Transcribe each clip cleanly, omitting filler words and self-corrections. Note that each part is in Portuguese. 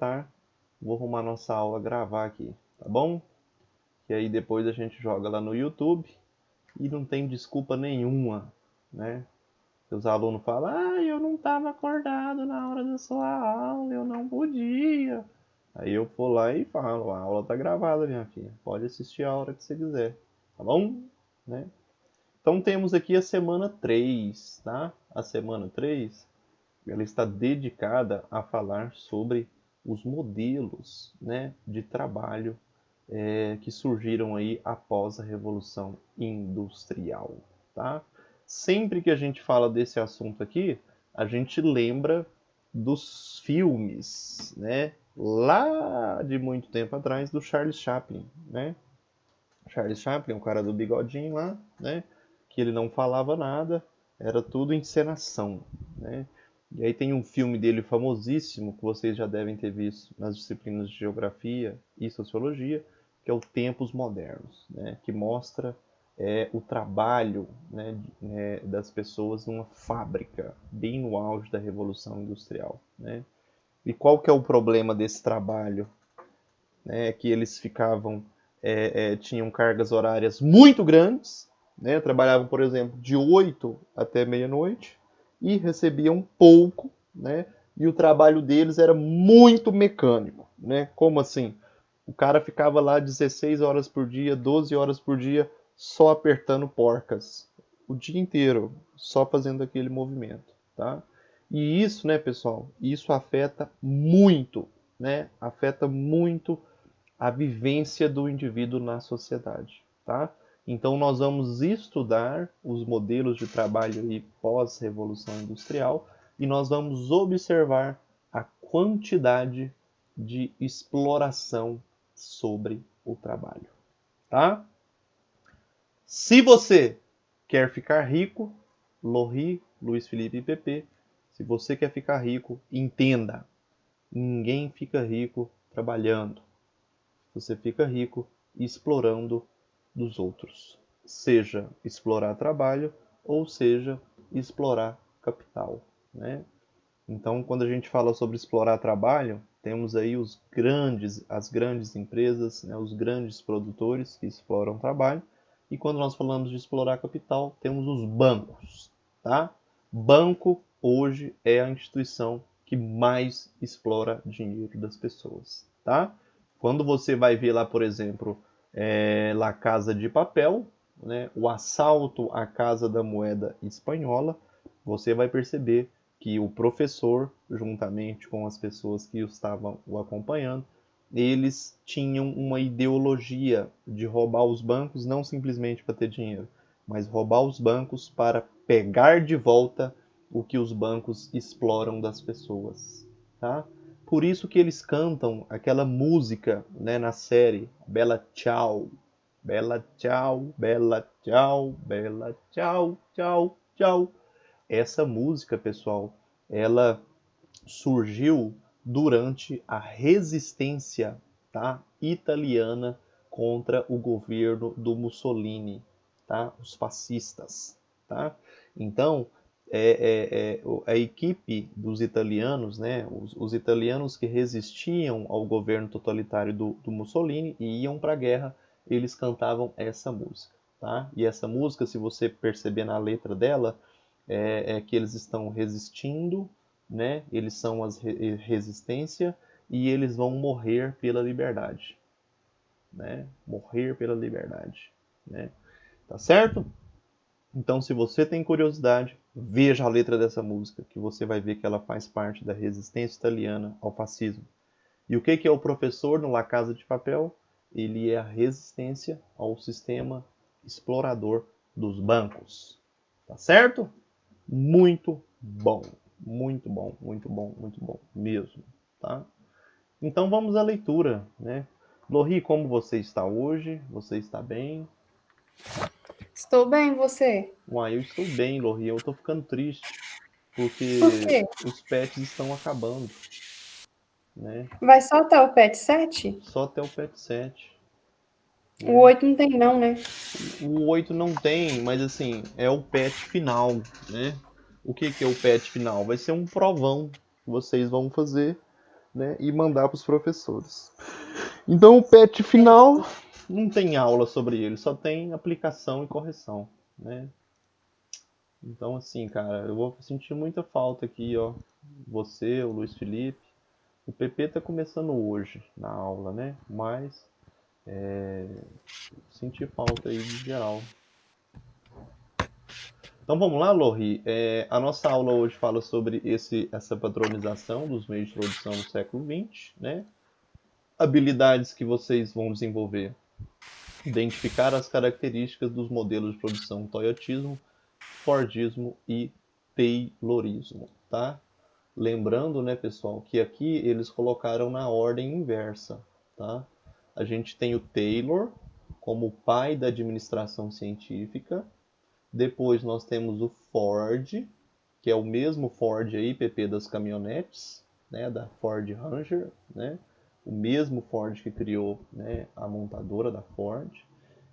Avatar. Vou arrumar nossa aula, gravar aqui, tá bom? Que aí depois a gente joga lá no YouTube e não tem desculpa nenhuma, né? Os alunos falam, eu não estava acordado na hora da sua aula, eu não podia. Aí eu vou lá e falo, a aula tá gravada, minha filha. Pode assistir a hora que você quiser, tá bom? Né? Então temos aqui a semana 3, tá? A semana 3, ela está dedicada a falar sobre os modelos, né, de trabalho que surgiram aí após a Revolução Industrial, tá? Sempre que a gente fala desse assunto aqui, a gente lembra dos filmes, né? Lá de muito tempo atrás, do Charles Chaplin, né? Charles Chaplin, o cara do bigodinho lá, né? Que ele não falava nada, era tudo encenação, né? E aí tem um filme dele famosíssimo, que vocês já devem ter visto nas disciplinas de Geografia e Sociologia, que é o Tempos Modernos, né? Que mostra o trabalho, né, das pessoas numa fábrica, bem no auge da Revolução Industrial, né? E qual que é o problema desse trabalho? Né, que eles ficavam, tinham cargas horárias muito grandes, né, trabalhavam, por exemplo, de 8 até meia-noite e recebiam pouco, né, e o trabalho deles era muito mecânico. Né? Como assim? O cara ficava lá 16 horas por dia, 12 horas por dia, só apertando porcas. O dia inteiro, só fazendo aquele movimento. Tá? E isso, né, pessoal, isso afeta muito, né? Afeta muito a vivência do indivíduo na sociedade, tá? Então nós vamos estudar os modelos de trabalho aí pós-revolução industrial e nós vamos observar a quantidade de exploração sobre o trabalho, tá? Se você quer ficar rico, Lohri, Luiz Felipe e PP, se você quer ficar rico, entenda, ninguém fica rico trabalhando. Você fica rico explorando dos outros. Seja explorar trabalho ou seja explorar capital. Né? Então, quando a gente fala sobre explorar trabalho, temos aí as grandes empresas, né, os grandes produtores que exploram trabalho. E quando nós falamos de explorar capital, temos os bancos. Tá? Banco hoje é a instituição que mais explora dinheiro das pessoas. Tá? Quando você vai ver lá, por exemplo, La Casa de Papel, né, o assalto à Casa da Moeda Espanhola, você vai perceber que o professor, juntamente com as pessoas que estavam o acompanhando, eles tinham uma ideologia de roubar os bancos não simplesmente para ter dinheiro, mas roubar os bancos para pegar de volta o que os bancos exploram das pessoas. Tá? Por isso que eles cantam aquela música, né, na série Bella Ciao. Bella Ciao, Bella Ciao, Bella Ciao, Ciao, Ciao. Essa música, pessoal, ela surgiu durante a resistência, tá, italiana contra o governo do Mussolini, tá? Os fascistas. Tá? Então, a equipe dos italianos, né, os italianos que resistiam ao governo totalitário do Mussolini e iam para a guerra, eles cantavam essa música. Tá? E essa música, se você perceber na letra dela, é que eles estão resistindo, né? Eles são a resistência e eles vão morrer pela liberdade. Né? Morrer pela liberdade. Né? Tá certo? Então, se você tem curiosidade, veja a letra dessa música, que você vai ver que ela faz parte da resistência italiana ao fascismo. E o que é o professor no La Casa de Papel? Ele é a resistência ao sistema explorador dos bancos. Tá certo? Muito bom. Muito bom, muito bom, muito bom mesmo. Tá? Então vamos à leitura. Né? Lohri, como você está hoje? Você está bem? Estou bem, você? Uai, eu estou bem, Lohri. Eu estou ficando triste Por porque quê? os pets estão acabando. Né? Vai só até o pet 7? Só até o pet 7. O Né? 8 não tem não, né? O 8 não tem, mas assim, é o patch final, né? O que é o patch final? Vai ser um provão que vocês vão fazer né, e mandar para os professores. Então o PET final não tem aula sobre ele, só tem aplicação e correção, né? Então assim, cara, eu vou sentir muita falta aqui, ó, você, o Luiz Felipe. O PP tá começando hoje na aula, né? Mas senti falta aí de geral. Então vamos lá, Lori. A nossa aula hoje fala sobre essa padronização dos meios de produção do século XX, né? Habilidades que vocês vão desenvolver. Identificar as características dos modelos de produção Toyotismo, Fordismo e Taylorismo, tá? Lembrando, né, pessoal, que aqui eles colocaram na ordem inversa, tá? A gente tem o Taylor como o pai da administração científica. Depois nós temos o Ford, que é o mesmo Ford aí, PP das caminhonetes, né, da Ford Ranger, né? O mesmo Ford que criou, né, a montadora da Ford,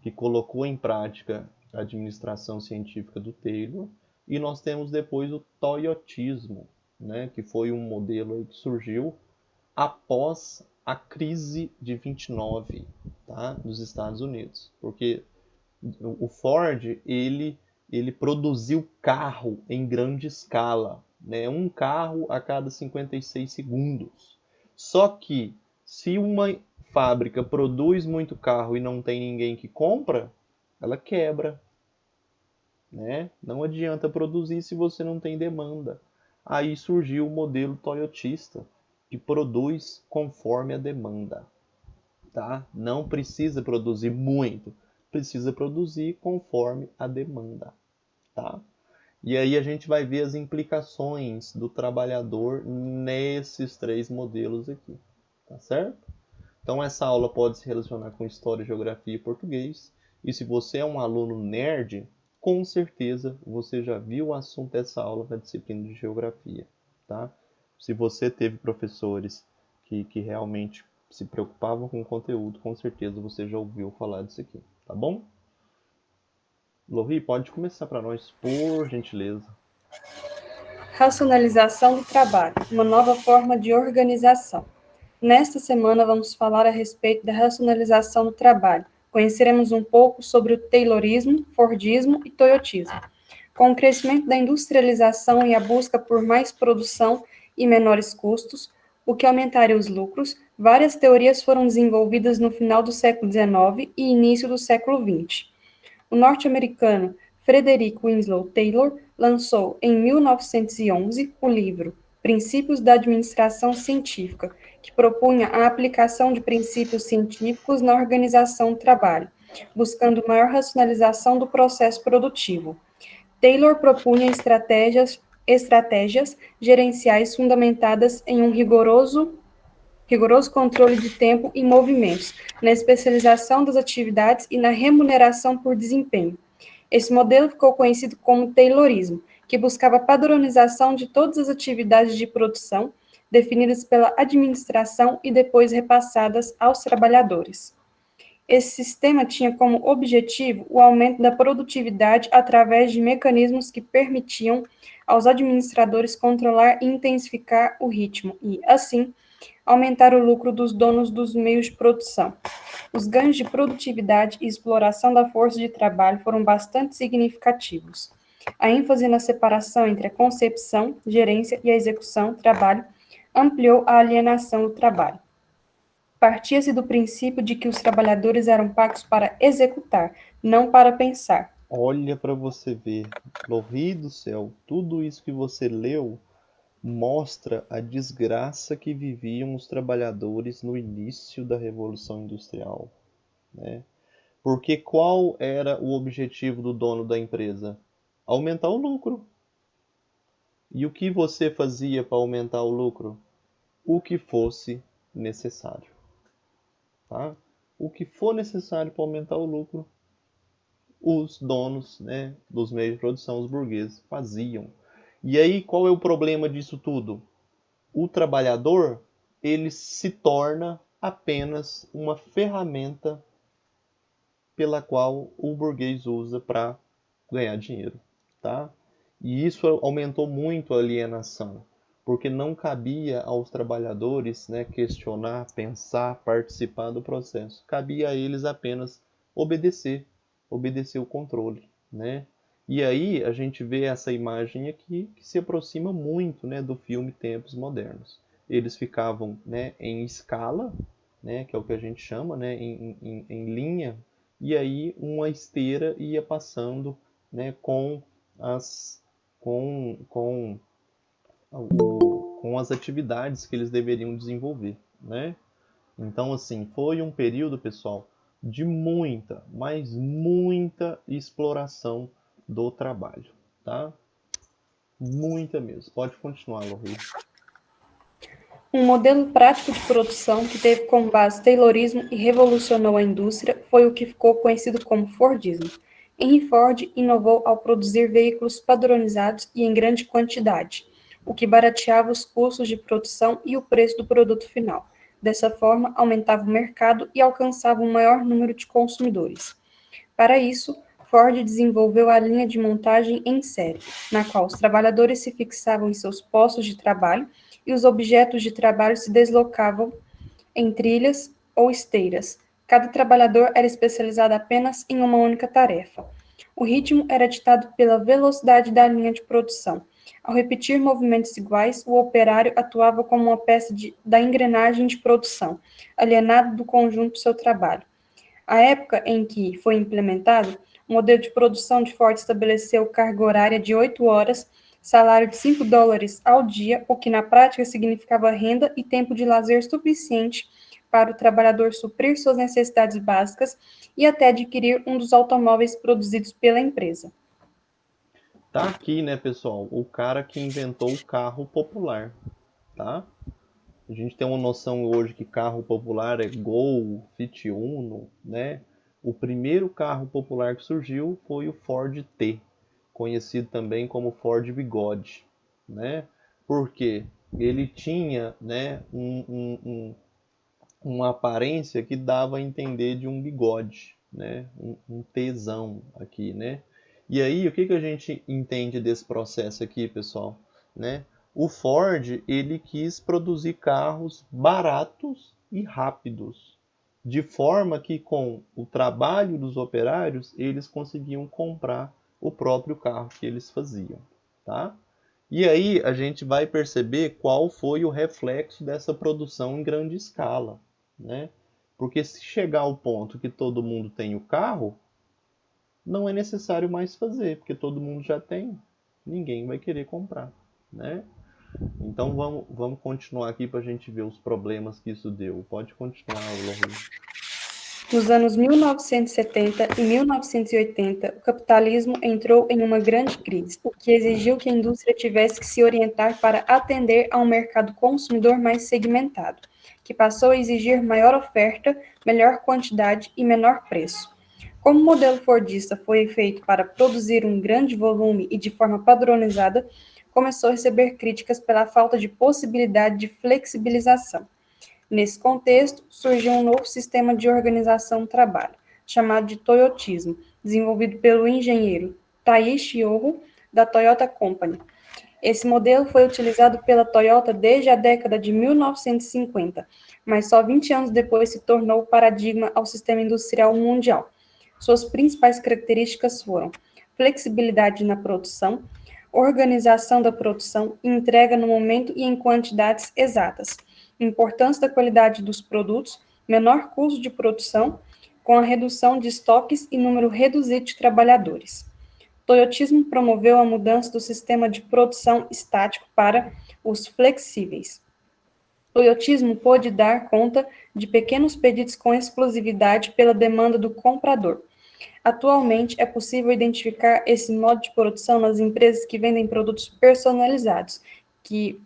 que colocou em prática a administração científica do Taylor. E nós temos depois o Toyotismo, né, que foi um modelo aí que surgiu após a crise de 29, tá, nos Estados Unidos, porque o Ford ele produziu carro em grande escala, né? Um carro a cada 56 segundos. Só que se uma fábrica produz muito carro e não tem ninguém que compra, ela quebra, né? Não adianta produzir se você não tem demanda. Aí surgiu o modelo toyotista, que produz conforme a demanda, tá? Não precisa produzir muito, precisa produzir conforme a demanda, tá? E aí a gente vai ver as implicações do trabalhador nesses três modelos aqui, tá certo? Então essa aula pode se relacionar com história, geografia e português. E se você é um aluno nerd, com certeza você já viu o assunto dessa aula na disciplina de geografia, tá? Se você teve professores que realmente se preocupavam com o conteúdo, com certeza você já ouviu falar disso aqui, tá bom? Lori, pode começar para nós, por gentileza. Racionalização do trabalho, uma nova forma de organização. Nesta semana vamos falar a respeito da racionalização do trabalho. Conheceremos um pouco sobre o Taylorismo, Fordismo e Toyotismo. Com o crescimento da industrialização e a busca por mais produção e menores custos, o que aumentaria os lucros, várias teorias foram desenvolvidas no final do século XIX e início do século XX. O norte-americano Frederick Winslow Taylor lançou, em 1911, o livro Princípios da Administração Científica, que propunha a aplicação de princípios científicos na organização do trabalho, buscando maior racionalização do processo produtivo. Taylor propunha estratégias gerenciais fundamentadas em um rigoroso controle de tempo e movimentos, na especialização das atividades e na remuneração por desempenho. Esse modelo ficou conhecido como Taylorismo, que buscava a padronização de todas as atividades de produção, definidas pela administração e depois repassadas aos trabalhadores. Esse sistema tinha como objetivo o aumento da produtividade através de mecanismos que permitiam aos administradores controlar e intensificar o ritmo e, assim, aumentar o lucro dos donos dos meios de produção. Os ganhos de produtividade e exploração da força de trabalho foram bastante significativos. A ênfase na separação entre a concepção, gerência e a execução do trabalho ampliou a alienação do trabalho. Partia-se do princípio de que os trabalhadores eram pagos para executar, não para pensar. Olha para você ver, Lori do céu, tudo isso que você leu mostra a desgraça que viviam os trabalhadores no início da Revolução Industrial, né? Porque qual era o objetivo do dono da empresa? Aumentar o lucro. E o que você fazia para aumentar o lucro? O que fosse necessário, tá? O que for necessário para aumentar o lucro, os donos, né, dos meios de produção, os burgueses, faziam. E aí, qual é o problema disso tudo? O trabalhador, ele se torna apenas uma ferramenta pela qual o burguês usa para ganhar dinheiro, tá? E isso aumentou muito a alienação, porque não cabia aos trabalhadores, né, questionar, pensar, participar do processo. Cabia a eles apenas obedecer, obedecer o controle, né? E aí a gente vê essa imagem aqui que se aproxima muito, né, do filme Tempos Modernos. Eles ficavam, né, em escala, né, que é o que a gente chama, né, em linha, e aí uma esteira ia passando, né, com com as atividades que eles deveriam desenvolver, né? Então, assim, foi um período, pessoal, de muita, mas muita exploração do trabalho, tá? Muita mesmo. Pode continuar, Lohri. Um modelo prático de produção que teve como base Taylorismo e revolucionou a indústria foi o que ficou conhecido como Fordismo. Henry Ford inovou ao produzir veículos padronizados e em grande quantidade, o que barateava os custos de produção e o preço do produto final. Dessa forma, aumentava o mercado e alcançava um maior número de consumidores. Para isso, Ford desenvolveu a linha de montagem em série, na qual os trabalhadores se fixavam em seus postos de trabalho e os objetos de trabalho se deslocavam em trilhas ou esteiras. Cada trabalhador era especializado apenas em uma única tarefa. O ritmo era ditado pela velocidade da linha de produção. Ao repetir movimentos iguais, o operário atuava como uma peça da engrenagem de produção, alienado do conjunto do seu trabalho. A época em que foi implementado, o modelo de produção de Ford estabeleceu carga horária de 8 horas, salário de $5 ao dia, o que na prática significava renda e tempo de lazer suficiente para o trabalhador suprir suas necessidades básicas e até adquirir um dos automóveis produzidos pela empresa. Tá aqui, né, pessoal, o cara que inventou o carro popular, tá? A gente tem uma noção hoje que carro popular é Gol, Fiat Uno, né? O primeiro carro popular que surgiu foi o Ford T, conhecido também como Ford Bigode, né? Porque ele tinha, né, uma aparência que dava a entender de um bigode, né? Um Tzão aqui, né? E aí, o que que a gente entende desse processo aqui, pessoal? Né? O Ford, ele quis produzir carros baratos e rápidos, de forma que com o trabalho dos operários, eles conseguiam comprar o próprio carro que eles faziam, tá? E aí a gente vai perceber qual foi o reflexo dessa produção em grande escala, né? Porque se chegar ao ponto que todo mundo tem o carro, não é necessário mais fazer, porque todo mundo já tem, ninguém vai querer comprar, né? Então vamos continuar aqui para a gente ver os problemas que isso deu. Pode continuar, Lohri. Nos anos 1970 e 1980, o capitalismo entrou em uma grande crise, o que exigiu que a indústria tivesse que se orientar para atender a um mercado consumidor mais segmentado, que passou a exigir maior oferta, melhor quantidade e menor preço. Como o modelo fordista foi feito para produzir um grande volume e de forma padronizada, começou a receber críticas pela falta de possibilidade de flexibilização. Nesse contexto, surgiu um novo sistema de organização do trabalho, chamado de Toyotismo, desenvolvido pelo engenheiro Taiichi Ohno, da Toyota Company. Esse modelo foi utilizado pela Toyota desde a década de 1950, mas só 20 anos depois se tornou o paradigma ao sistema industrial mundial. Suas principais características foram flexibilidade na produção, organização da produção e entrega no momento e em quantidades exatas, importância da qualidade dos produtos, menor custo de produção, com a redução de estoques e número reduzido de trabalhadores. O Toyotismo promoveu a mudança do sistema de produção estático para os flexíveis. O Toyotismo pôde dar conta de pequenos pedidos com exclusividade pela demanda do comprador. Atualmente, é possível identificar esse modo de produção nas empresas que vendem produtos personalizados, que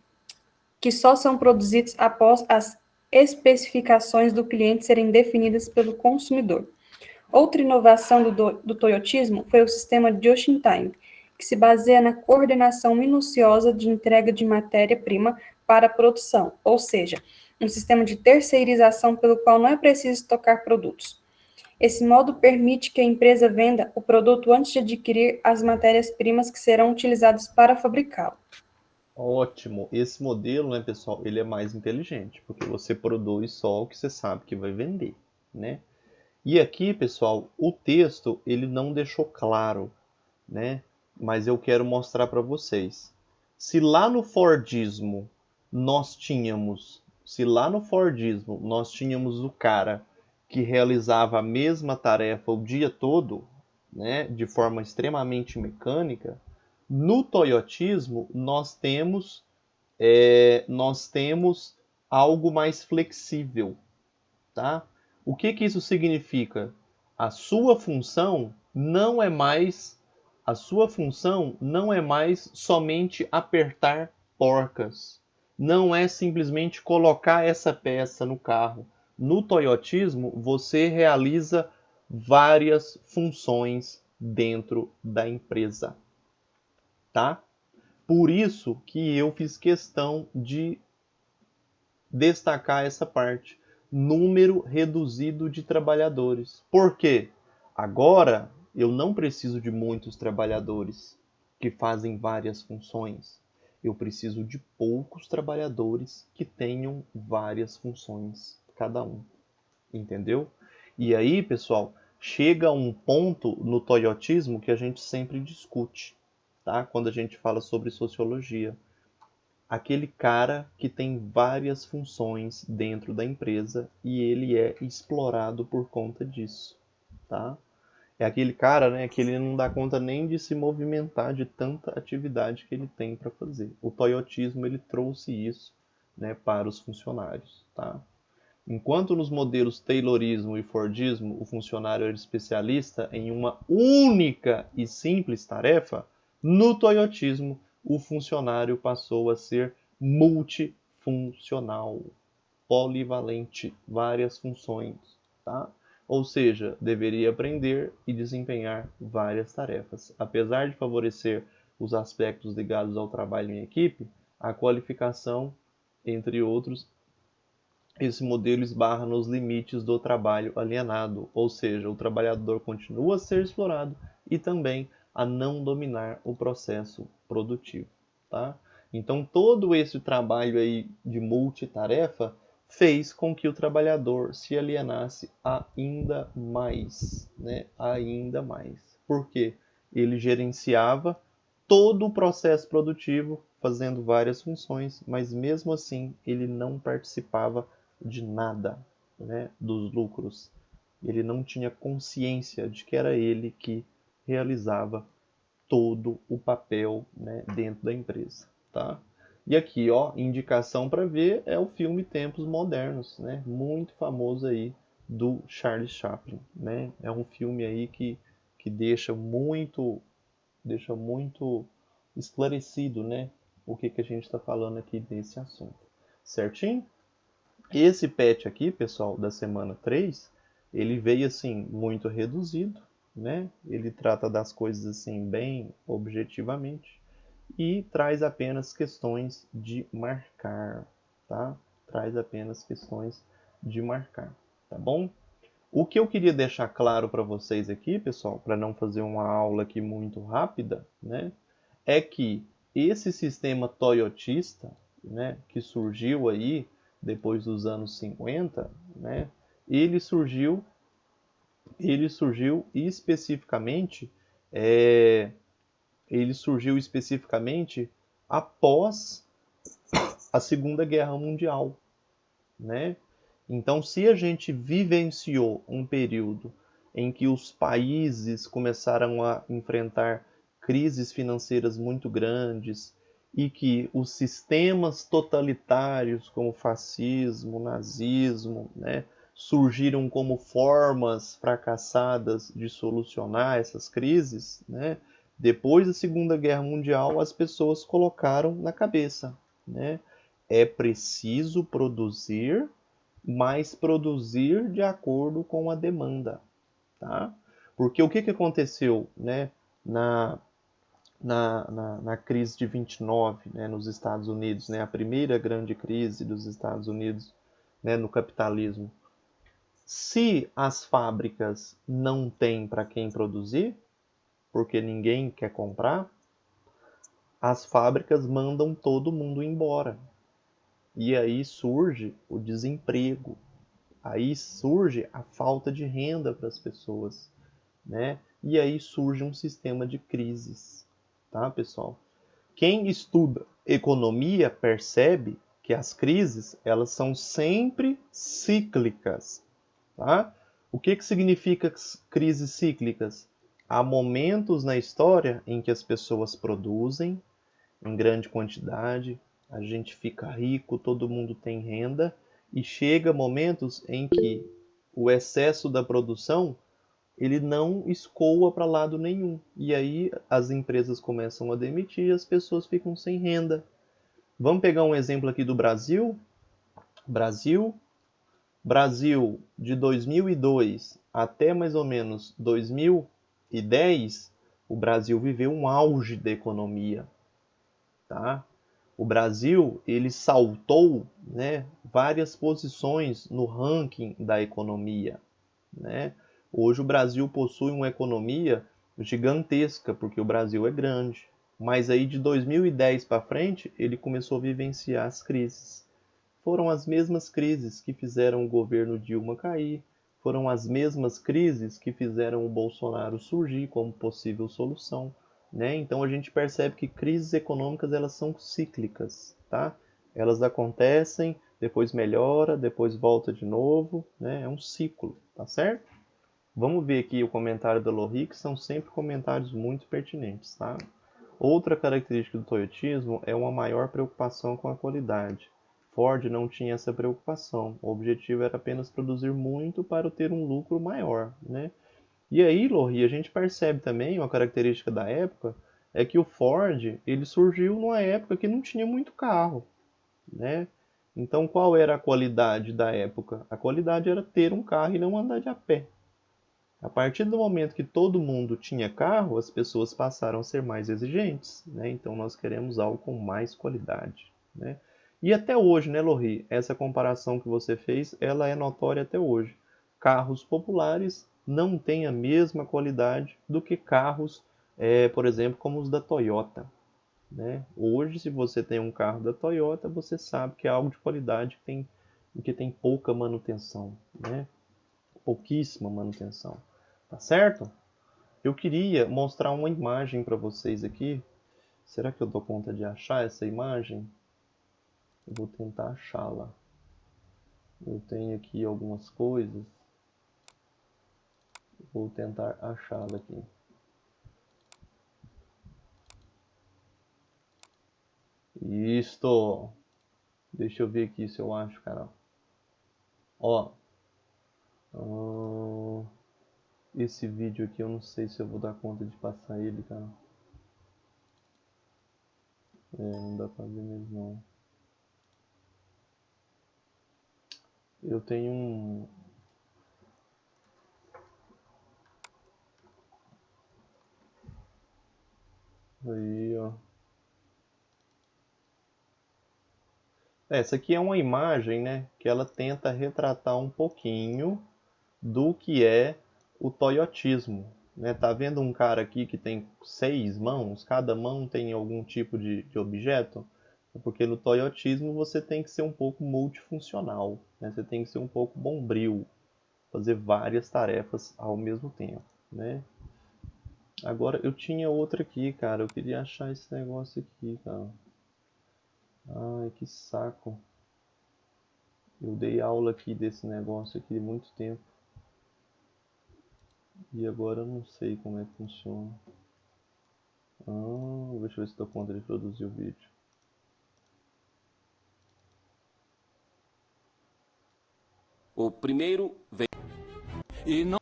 só são produzidos após as especificações do cliente serem definidas pelo consumidor. Outra inovação do Toyotismo foi o sistema Just-in-Time, que se baseia na coordenação minuciosa de entrega de matéria-prima para a produção, ou seja, um sistema de terceirização pelo qual não é preciso estocar produtos. Esse modo permite que a empresa venda o produto antes de adquirir as matérias-primas que serão utilizadas para fabricá-lo. Ótimo. Esse modelo, né, pessoal, ele é mais inteligente, porque você produz só o que você sabe que vai vender, né? E aqui, pessoal, o texto ele não deixou claro, né? Mas eu quero mostrar para vocês. Se lá no Fordismo nós tínhamos o cara que realizava a mesma tarefa o dia todo, né, de forma extremamente mecânica, no Toyotismo nós temos algo mais flexível, tá? O que que isso significa? A sua função não é mais a sua função não é mais somente apertar porcas. Não é simplesmente colocar essa peça no carro. No Toyotismo, você realiza várias funções dentro da empresa, tá? Por isso que eu fiz questão de destacar essa parte. Número reduzido de trabalhadores. Por quê? Agora eu não preciso de muitos trabalhadores que fazem várias funções. Eu preciso de poucos trabalhadores que tenham várias funções, cada um. Entendeu? E aí, pessoal, chega um ponto no toyotismo que a gente sempre discute, tá? Quando a gente fala sobre sociologia, aquele cara que tem várias funções dentro da empresa e ele é explorado por conta disso, tá? É aquele cara, né, que ele não dá conta nem de se movimentar de tanta atividade que ele tem para fazer. O toyotismo ele trouxe isso, né, para os funcionários, tá? Enquanto nos modelos Taylorismo e Fordismo o funcionário era especialista em uma única e simples tarefa, no Toyotismo o funcionário passou a ser multifuncional, polivalente, várias funções, tá? Ou seja, deveria aprender e desempenhar várias tarefas. Apesar de favorecer os aspectos ligados ao trabalho em equipe, a qualificação, entre outros, esse modelo esbarra nos limites do trabalho alienado, ou seja, o trabalhador continua a ser explorado e também a não dominar o processo produtivo, tá? Então todo esse trabalho aí de multitarefa fez com que o trabalhador se alienasse ainda mais, né? Ainda mais. Por quê? Ele gerenciava todo o processo produtivo, fazendo várias funções, mas mesmo assim ele não participava de nada, né, dos lucros. Ele não tinha consciência de que era ele que realizava todo o papel, né, dentro da empresa, tá? E aqui, ó, indicação para ver é o filme Tempos Modernos, né? Muito famoso aí do Charles Chaplin, né? É um filme aí que deixa muito esclarecido, né? O que a gente está falando aqui desse assunto. Certinho? Esse patch aqui, pessoal, da semana 3, ele veio assim muito reduzido, né? Ele trata das coisas assim bem objetivamente e traz apenas questões de marcar, tá? Traz apenas questões de marcar, tá bom? O que eu queria deixar claro para vocês aqui, pessoal, para não fazer uma aula aqui muito rápida, né, é que esse sistema toyotista, né, que surgiu aí depois dos anos 50, né, ele surgiu, ele surgiu especificamente, é, ele surgiu especificamente após a Segunda Guerra Mundial, né? Então, se a gente vivenciou um período em que os países começaram a enfrentar crises financeiras muito grandes e que os sistemas totalitários como fascismo, nazismo, né, surgiram como formas fracassadas de solucionar essas crises, né, depois da Segunda Guerra Mundial as pessoas colocaram na cabeça, né, é preciso produzir, mas produzir de acordo com a demanda, tá? Porque o que aconteceu, né, na, na crise de 29, né, nos Estados Unidos, né, a primeira grande crise dos Estados Unidos, né, no capitalismo? Se as fábricas não têm para quem produzir, porque ninguém quer comprar, as fábricas mandam todo mundo embora. E aí surge o desemprego. Aí surge a falta de renda para as pessoas, né? E aí surge um sistema de crises, tá, pessoal? Quem estuda economia percebe que as crises, elas são sempre cíclicas, tá? O que significa crises cíclicas? Há momentos na história em que as pessoas produzem em grande quantidade, a gente fica rico, todo mundo tem renda, e chega momentos em que o excesso da produção ele não escoa para lado nenhum. E aí as empresas começam a demitir e as pessoas ficam sem renda. Vamos pegar um exemplo aqui do Brasil. Brasil de 2002 até mais ou menos 2010, o Brasil viveu um auge da economia, tá? O Brasil ele saltou, né, várias posições no ranking da economia, né? Hoje o Brasil possui uma economia gigantesca, porque o Brasil é grande. Mas aí de 2010 para frente, ele começou a vivenciar as crises. Foram as mesmas crises que fizeram o governo Dilma cair, foram as mesmas crises que fizeram o Bolsonaro surgir como possível solução, né? Então a gente percebe que crises econômicas elas são cíclicas, tá? Elas acontecem, depois melhora, depois volta de novo, né? É um ciclo, tá certo? Vamos ver aqui o comentário da Lohri, que são sempre comentários muito pertinentes, tá? Outra característica do toyotismo é uma maior preocupação com a qualidade. Ford não tinha essa preocupação. O objetivo era apenas produzir muito para ter um lucro maior, né? E aí, Lohri, a gente percebe também uma característica da época é que o Ford ele surgiu numa época que não tinha muito carro, né? Então, qual era a qualidade da época? A qualidade era ter um carro e não andar de a pé. A partir do momento que todo mundo tinha carro, as pessoas passaram a ser mais exigentes, né? Então nós queremos algo com mais qualidade, né? E até hoje, né, Lohri? Essa comparação que você fez, ela é notória até hoje. Carros populares não têm a mesma qualidade do que carros, por exemplo, como os da Toyota, né? Hoje, se você tem um carro da Toyota, você sabe que é algo de qualidade que tem pouca manutenção, né? Pouquíssima manutenção. Tá certo? Eu queria mostrar uma imagem para vocês aqui. Será que eu dou conta de achar essa imagem? Eu vou tentar achá-la. Eu tenho aqui algumas coisas. Vou tentar achá-la aqui. Isto! Deixa eu ver aqui se eu acho, cara. Ó. Esse vídeo aqui eu não sei se eu vou dar conta de passar ele, cara. Não dá pra ver mesmo não. Eu tenho um... Aí, ó. Essa aqui é uma imagem, né, que ela tenta retratar um pouquinho do que é o toyotismo, né? Tá vendo um cara aqui que tem 6 mãos, cada mão tem algum tipo de objeto? Porque no toyotismo você tem que ser um pouco multifuncional, né? Você tem que ser um pouco bombril, fazer várias tarefas ao mesmo tempo, né? Agora eu tinha outra aqui, cara, eu queria achar esse negócio aqui, cara. Ai, que saco. Eu dei aula aqui desse negócio aqui há muito tempo. E agora eu não sei como é que funciona. Deixa eu ver se dou conta de produzir o vídeo. O primeiro vem. E não.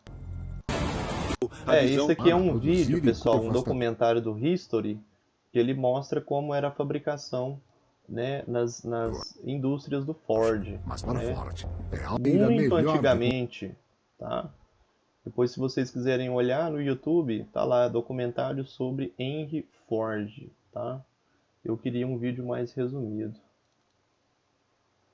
Esse aqui é um vídeo, pessoal, um documentário do History, que ele mostra como era a fabricação, né, nas indústrias do Ford, né? Muito antigamente, tá? Depois, se vocês quiserem olhar no YouTube, tá lá, documentário sobre Henry Ford, tá? Eu queria um vídeo mais resumido.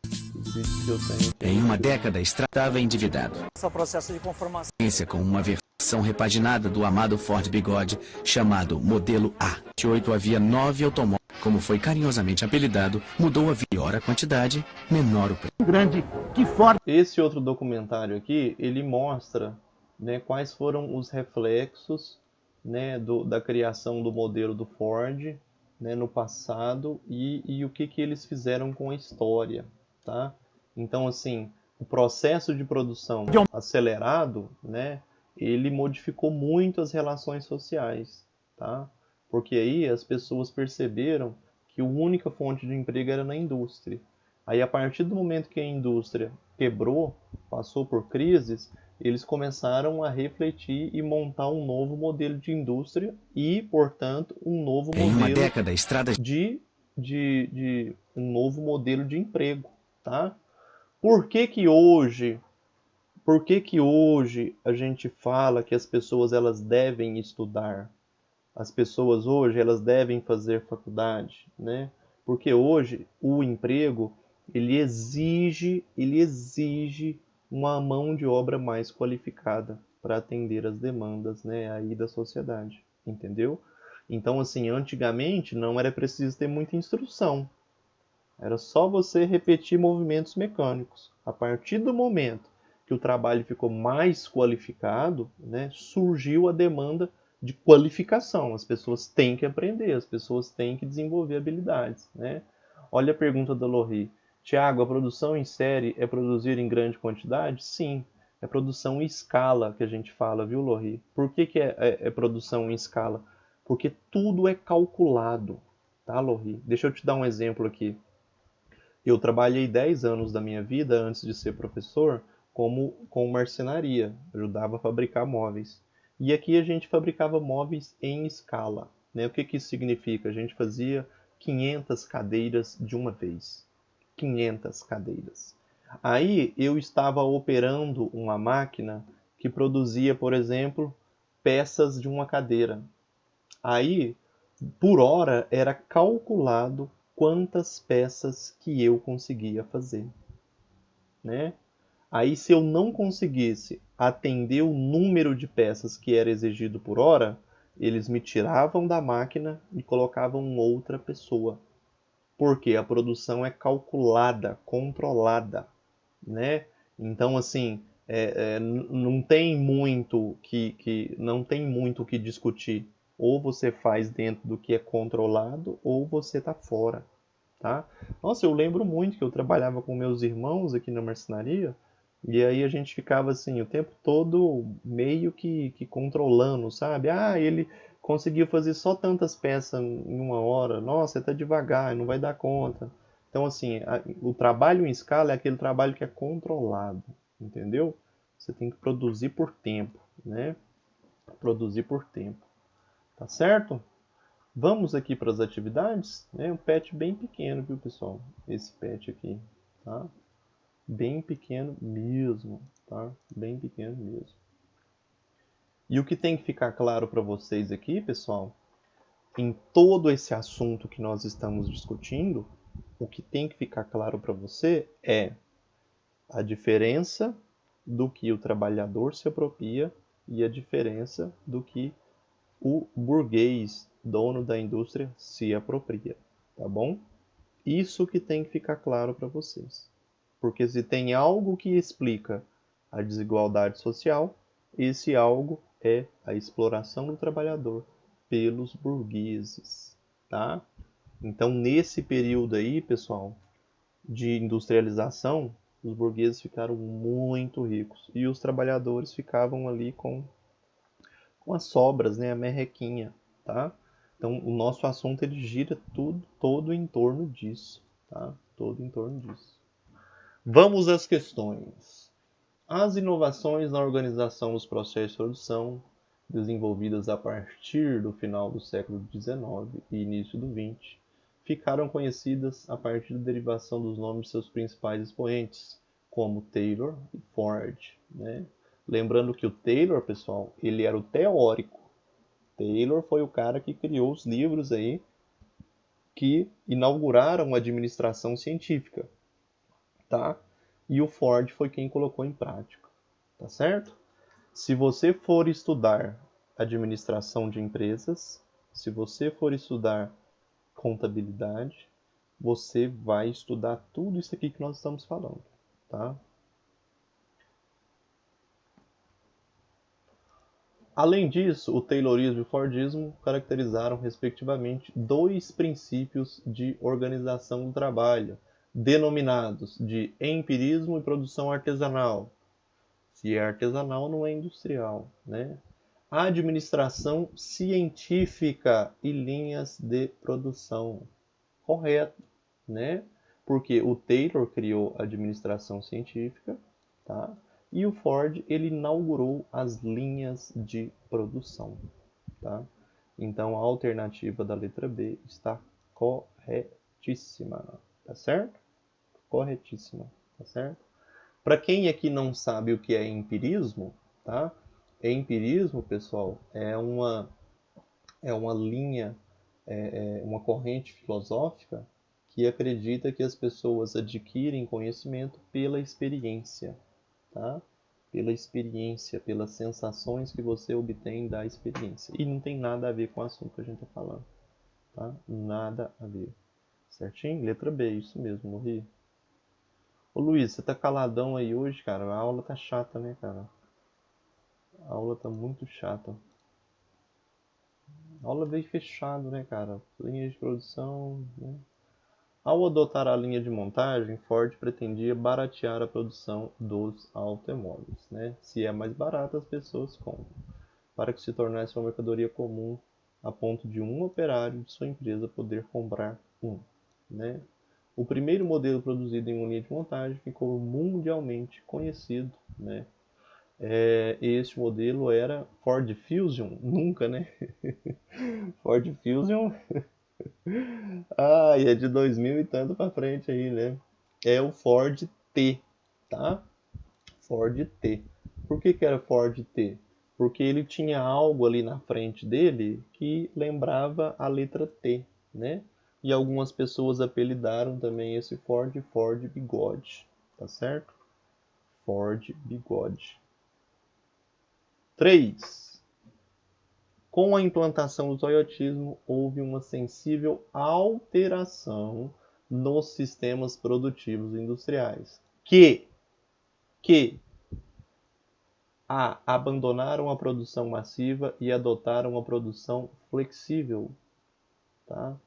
Os vídeos que eu tenho aqui. Em uma década estava endividado. Esse processo de conformação Com uma versão versão repaginada do amado Ford Bigode, chamado Modelo A. De 8 havia 9 automóveis. Como foi carinhosamente apelidado, mudou a maior a quantidade, menor o preço. Grande, que forte. Esse outro documentário aqui, ele mostra, né, quais foram os reflexos, né, da criação do modelo do Ford, né, no passado e o que eles fizeram com a história, tá? Então, assim, o processo de produção acelerado, né, ele modificou muito as relações sociais, tá? Porque aí as pessoas perceberam que a única fonte de emprego era na indústria. Aí, a partir do momento que a indústria quebrou, passou por crises, eles começaram a refletir e montar um novo modelo de indústria e, portanto, um novo Em uma modelo década, estradas um novo modelo de emprego, tá? Por que que hoje a gente fala que as pessoas elas devem estudar? As pessoas hoje elas devem fazer faculdade, né? Porque hoje o emprego ele exige uma mão de obra mais qualificada para atender as demandas, né, aí da sociedade, entendeu? Então, assim, antigamente não era preciso ter muita instrução. Era só você repetir movimentos mecânicos. A partir do momento que o trabalho ficou mais qualificado, né, surgiu a demanda de qualificação. As pessoas têm que aprender, as pessoas têm que desenvolver habilidades, né? Olha a pergunta da Lohri. Tiago, a produção em série é produzir em grande quantidade? Sim, é produção em escala que a gente fala, viu, Lohri? Por que é produção em escala? Porque tudo é calculado, tá, Lohri? Deixa eu te dar um exemplo aqui. Eu trabalhei 10 anos da minha vida, antes de ser professor, com marcenaria. Ajudava a fabricar móveis. E aqui a gente fabricava móveis em escala, né? O que isso significa? A gente fazia 500 cadeiras de uma vez. 500 cadeiras. Aí eu estava operando uma máquina que produzia, por exemplo, peças de uma cadeira. Aí, por hora, era calculado quantas peças que eu conseguia fazer, né? Aí, se eu não conseguisse atender o número de peças que era exigido por hora, eles me tiravam da máquina e colocavam outra pessoa. Porque a produção é calculada, controlada, né? Então, assim, não tem muito não tem muito o que discutir. Ou você faz dentro do que é controlado, ou você está fora, tá? Nossa, eu lembro muito que eu trabalhava com meus irmãos aqui na marcenaria, e aí a gente ficava assim, o tempo todo meio que controlando, sabe? Ah, ele conseguiu fazer só tantas peças em uma hora. Nossa, tá devagar, não vai dar conta. Então, assim, o trabalho em escala é aquele trabalho que é controlado, entendeu? Você tem que produzir por tempo, né? Produzir por tempo, tá certo? Vamos aqui para as atividades, né? Um pet bem pequeno, viu, pessoal? Esse pet aqui, tá? Bem pequeno mesmo, tá? Bem pequeno mesmo. E o que tem que ficar claro para vocês aqui, pessoal, em todo esse assunto que nós estamos discutindo, o que tem que ficar claro para você é a diferença do que o trabalhador se apropria e a diferença do que o burguês, dono da indústria, se apropria, tá bom? Isso que tem que ficar claro para vocês. Porque se tem algo que explica a desigualdade social, esse algo é a exploração do trabalhador pelos burgueses, tá? Então, nesse período aí, pessoal, de industrialização, os burgueses ficaram muito ricos e os trabalhadores ficavam ali com as sobras, né, a merrequinha, tá? Então, o nosso assunto ele gira todo em torno disso, tá? Todo em torno disso. Vamos às questões. As inovações na organização dos processos de produção, desenvolvidas a partir do final do século XIX e início do XX, ficaram conhecidas a partir da derivação dos nomes de seus principais expoentes, como Taylor e Ford, né? Lembrando que o Taylor, pessoal, ele era o teórico. Taylor foi o cara que criou os livros aí que inauguraram a administração científica, tá? E o Ford foi quem colocou em prática, tá certo? Se você for estudar administração de empresas, se você for estudar contabilidade, você vai estudar tudo isso aqui que nós estamos falando, tá? Além disso, o Taylorismo e o Fordismo caracterizaram, respectivamente, dois princípios de organização do trabalho, denominados de empirismo e produção artesanal. Se é artesanal, não é industrial, né? Administração científica e linhas de produção. Correto, né? Porque o Taylor criou a administração científica, tá? E o Ford, ele inaugurou as linhas de produção, tá? Então a alternativa da letra B está corretíssima, tá certo? Corretíssima, tá certo? Para quem aqui não sabe o que é empirismo, tá? Empirismo, pessoal, é uma linha, uma corrente filosófica que acredita que as pessoas adquirem conhecimento pela experiência, tá? Pela experiência, pelas sensações que você obtém da experiência. E não tem nada a ver com o assunto que a gente está falando, tá? Nada a ver. Certinho? Letra B, isso mesmo, morri. Ô Luiz, você tá caladão aí hoje, cara? A aula tá chata, né, cara? A aula tá muito chata. A aula veio fechado, né, cara? Linha de produção, né? Ao adotar a linha de montagem, Ford pretendia baratear a produção dos automóveis, né? Se é mais barato, as pessoas compram, para que se tornasse uma mercadoria comum a ponto de um operário de sua empresa poder comprar um, né? O primeiro modelo produzido em uma linha de montagem ficou mundialmente conhecido, né? Este modelo era Ford Fusion, nunca, né? Ford Fusion, é de 2000 e tanto para frente aí, né? É o Ford T, tá? Ford T. Por que era Ford T? Porque ele tinha algo ali na frente dele que lembrava a letra T, né? E algumas pessoas apelidaram também esse Ford Bigode, tá certo? Ford Bigode. 3. Com a implantação do toyotismo, houve uma sensível alteração nos sistemas produtivos industriais, que abandonaram a produção massiva e adotaram a produção flexível, tá?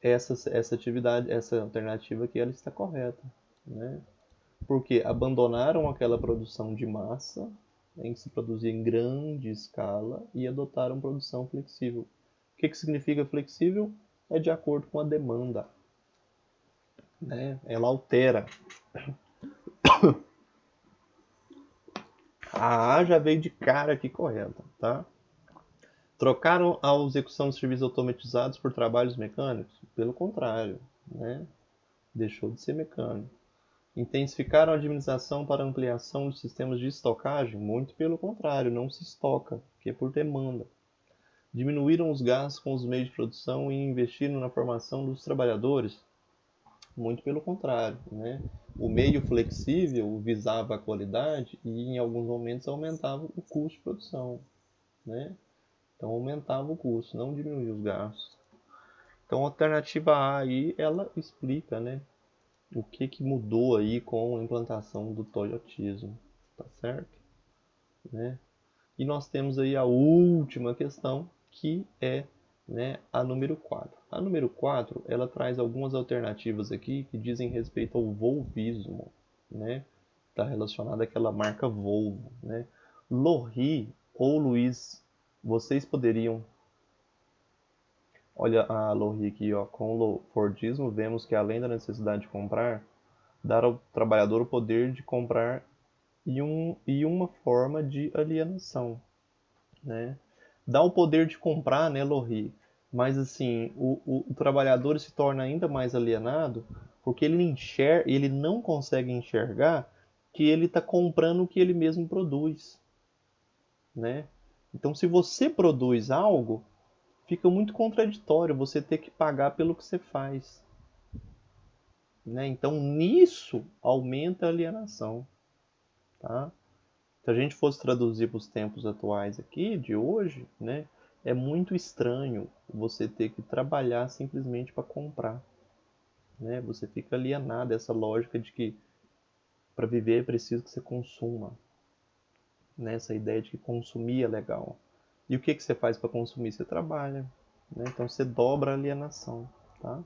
Essa atividade, essa alternativa aqui, ela está correta, né? Porque abandonaram aquela produção de massa, em que se produzia em grande escala, e adotaram produção flexível. O que significa flexível? É de acordo com a demanda, né? Ela altera. A A já veio de cara aqui correta, tá? Trocaram a execução de serviços automatizados por trabalhos mecânicos? Pelo contrário, né? Deixou de ser mecânico. Intensificaram a administração para ampliação de sistemas de estocagem? Muito pelo contrário, não se estoca, que é por demanda. Diminuíram os gastos com os meios de produção e investiram na formação dos trabalhadores? Muito pelo contrário, né? O meio flexível visava a qualidade e em alguns momentos aumentava o custo de produção, né? Então aumentava o custo, não diminuía os gastos. Então a alternativa A aí, ela explica, né, o que mudou aí com a implantação do toyotismo, tá certo? Né? E nós temos aí a última questão, que é, né, a número 4. A número 4, ela traz algumas alternativas aqui que dizem respeito ao volvismo, né? Está relacionada àquela marca Volvo, né? Lohri ou Luiz, vocês poderiam... Olha a Lohri aqui, ó. Com o Fordismo, vemos que além da necessidade de comprar, dar ao trabalhador o poder de comprar e uma forma de alienação, né? Dá o poder de comprar, né, Lohri? Mas assim, o trabalhador se torna ainda mais alienado porque ele não consegue enxergar que ele está comprando o que ele mesmo produz, né? Então, se você produz algo, fica muito contraditório você ter que pagar pelo que você faz, né? Então, nisso aumenta a alienação, tá? Se a gente fosse traduzir para os tempos atuais aqui, de hoje, né, é muito estranho você ter que trabalhar simplesmente para comprar, né? Você fica alienado a essa lógica de que para viver é preciso que você consuma, né? Essa ideia de que consumir é legal. E o que que você faz para consumir? Você trabalha, né? Então você dobra a alienação, tá?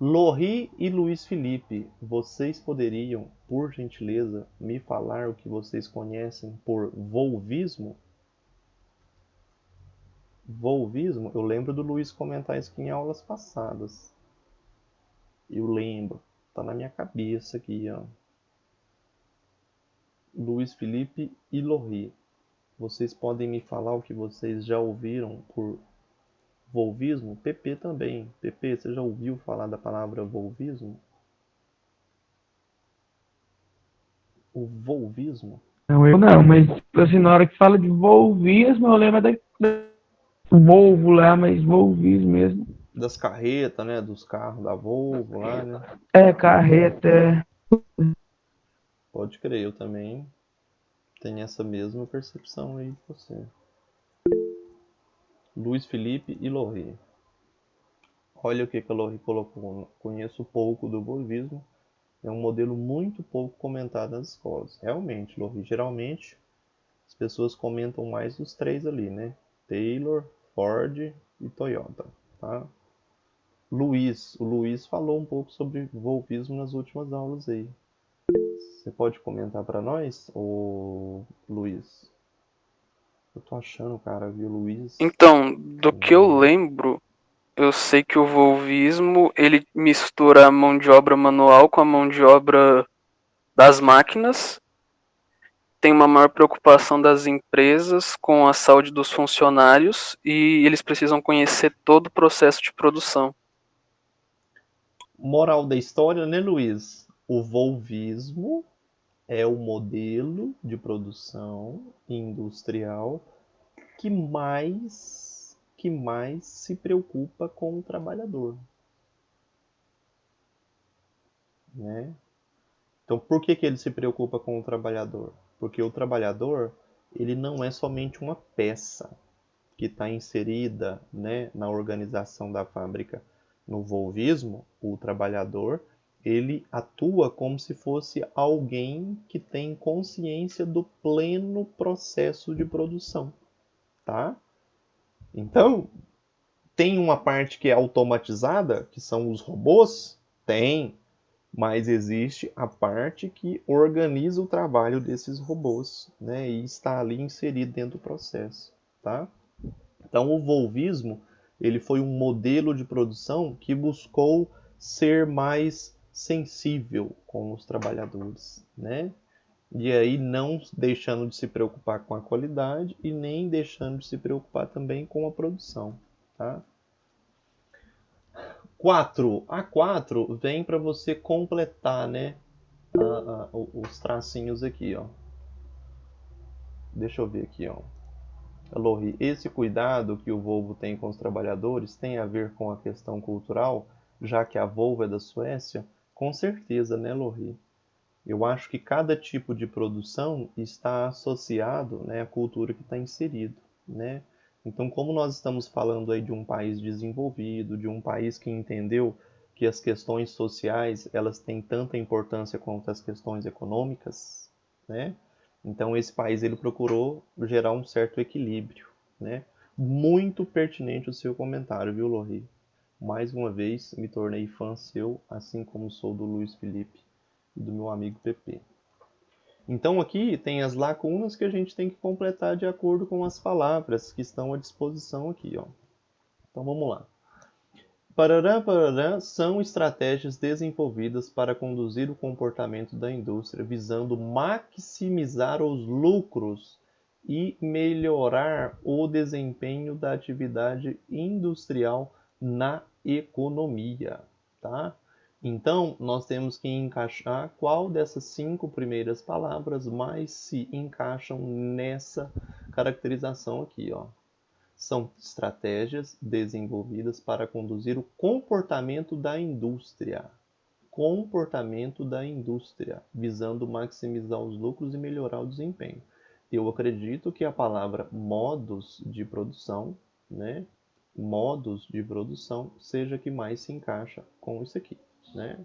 Lori e Luiz Felipe, vocês poderiam, por gentileza, me falar o que vocês conhecem por volvismo? Volvismo, eu lembro do Luiz comentar isso aqui em aulas passadas. Eu lembro, tá na minha cabeça aqui, ó. Luiz Felipe e Lori, vocês podem me falar o que vocês já ouviram por volvismo? PP também. PP, você já ouviu falar da palavra volvismo? O volvismo? Não, eu não, mas assim, na hora que fala de volvismo, eu lembro do Volvo lá, mas volvismo mesmo. Das carretas, né? Dos carros da Volvo lá, né? É, carreta. Pode crer, eu também tenho essa mesma percepção aí de você. Luiz Felipe e Lori. Olha o que a Lori colocou. Conheço pouco do volvismo. É um modelo muito pouco comentado nas escolas. Realmente, Lori, geralmente as pessoas comentam mais dos três ali, né? Taylor, Ford e Toyota, tá? O Luiz falou um pouco sobre volvismo nas últimas aulas aí. Você pode comentar para nós, ô Luiz? Eu tô achando, cara, viu, Luiz? Então, do que eu lembro, eu sei que o volvismo ele mistura a mão de obra manual com a mão de obra das máquinas. Tem uma maior preocupação das empresas com a saúde dos funcionários e eles precisam conhecer todo o processo de produção. Moral da história, né, Luiz? O volvismo é o modelo de produção industrial que mais se preocupa com o trabalhador, né? Então, por que que ele se preocupa com o trabalhador? Porque o trabalhador, ele não é somente uma peça que está inserida, né, na organização da fábrica. No volvismo, o trabalhador, ele atua como se fosse alguém que tem consciência do pleno processo de produção, tá? Então, tem uma parte que é automatizada, que são os robôs? Tem, mas existe a parte que organiza o trabalho desses robôs, né? E está ali inserido dentro do processo, tá? Então, o volvismo, ele foi um modelo de produção que buscou ser mais sensível com os trabalhadores, né? E aí não deixando de se preocupar com a qualidade e nem deixando de se preocupar também com a produção, tá? 4. A 4 vem para você completar, né, os tracinhos aqui, ó. Deixa eu ver aqui, ó. Lori, esse cuidado que o Volvo tem com os trabalhadores tem a ver com a questão cultural, já que a Volvo é da Suécia? Com certeza, né, Lori? Eu acho que cada tipo de produção está associado, né, à cultura que está inserido, né? Então, como nós estamos falando aí de um país desenvolvido, de um país que entendeu que as questões sociais elas têm tanta importância quanto as questões econômicas, né? Então, esse país ele procurou gerar um certo equilíbrio, né? Muito pertinente o seu comentário, viu, Lori? Mais uma vez, me tornei fã seu, assim como sou do Luiz Felipe e do meu amigo PP. Então aqui tem as lacunas que a gente tem que completar de acordo com as palavras que estão à disposição aqui, ó. Então vamos lá. Parará, parará são estratégias desenvolvidas para conduzir o comportamento da indústria, visando maximizar os lucros e melhorar o desempenho da atividade industrial na economia, tá? Então, nós temos que encaixar qual dessas 5 primeiras palavras mais se encaixam nessa caracterização aqui, ó. São estratégias desenvolvidas para conduzir o comportamento da indústria. Comportamento da indústria, visando maximizar os lucros e melhorar o desempenho. eu acredito que a palavra modos de produção, né? Modos de produção seja que mais se encaixa com isso aqui, né?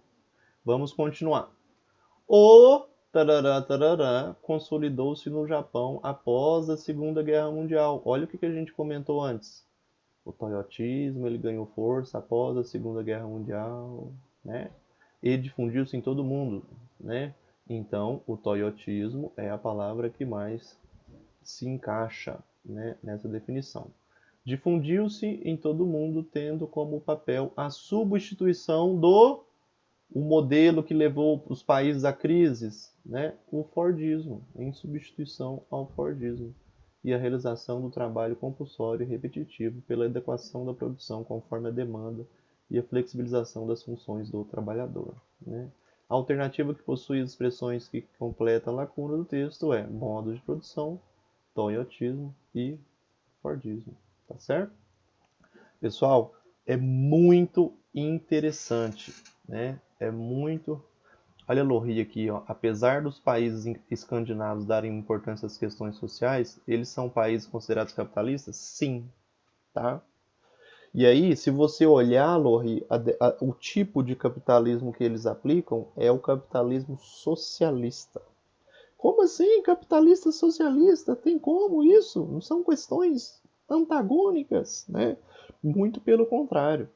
Vamos continuar. O tarará, tarará, consolidou-se no Japão após a Segunda Guerra Mundial. Olha o que a gente comentou antes. O toyotismo, ele ganhou força após a Segunda Guerra Mundial, né? E difundiu-se em todo mundo, né? Então, o toyotismo é a palavra que mais se encaixa, né, nessa definição. Difundiu-se em todo mundo, tendo como papel a substituição do o modelo que levou os países a crises, né, o Fordismo, em substituição ao Fordismo, e a realização do trabalho compulsório e repetitivo pela adequação da produção conforme a demanda e a flexibilização das funções do trabalhador, né? A alternativa que possui as expressões que completam a lacuna do texto é modo de produção, toyotismo e Fordismo, tá certo? Pessoal, é muito interessante, né? É muito... Olha a Lohri aqui, ó. Apesar dos países escandinavos darem importância às questões sociais, eles são países considerados capitalistas? Sim, tá? E aí, se você olhar, Lohri, o tipo de capitalismo que eles aplicam é o capitalismo socialista. Como assim, capitalista socialista? Tem como isso? Não são questões antagônicas, né? Muito pelo contrário.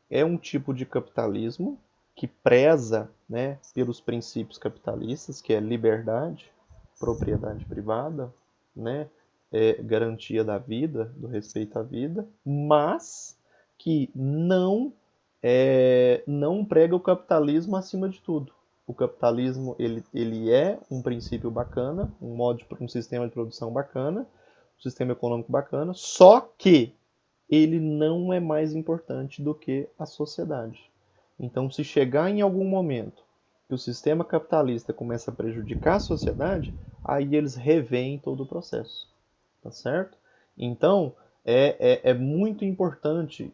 É um tipo de capitalismo que preza, né, pelos princípios capitalistas, que é liberdade, propriedade privada, né, garantia da vida, do respeito à vida, mas que não prega o capitalismo acima de tudo. O capitalismo ele é um princípio bacana, um sistema de produção bacana, um sistema econômico bacana, só que ele não é mais importante do que a sociedade. Então, se chegar em algum momento que o sistema capitalista começa a prejudicar a sociedade, aí eles revêem todo o processo, tá certo? Então, é muito importante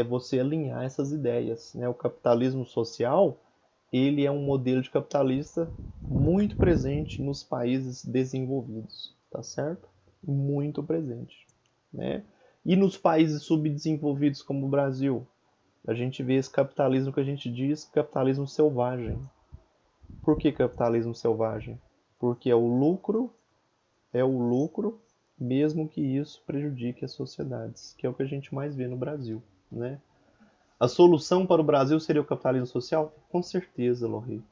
você alinhar essas ideias, né? O capitalismo social, ele é um modelo de capitalista muito presente nos países desenvolvidos, tá certo? Muito presente, né? E nos países subdesenvolvidos como o Brasil, a gente vê esse capitalismo que a gente diz capitalismo selvagem. Por que capitalismo selvagem? Porque é o lucro, mesmo que isso prejudique as sociedades, que é o que a gente mais vê no Brasil, né? A solução para o Brasil seria o capitalismo social? Com certeza, Lohri.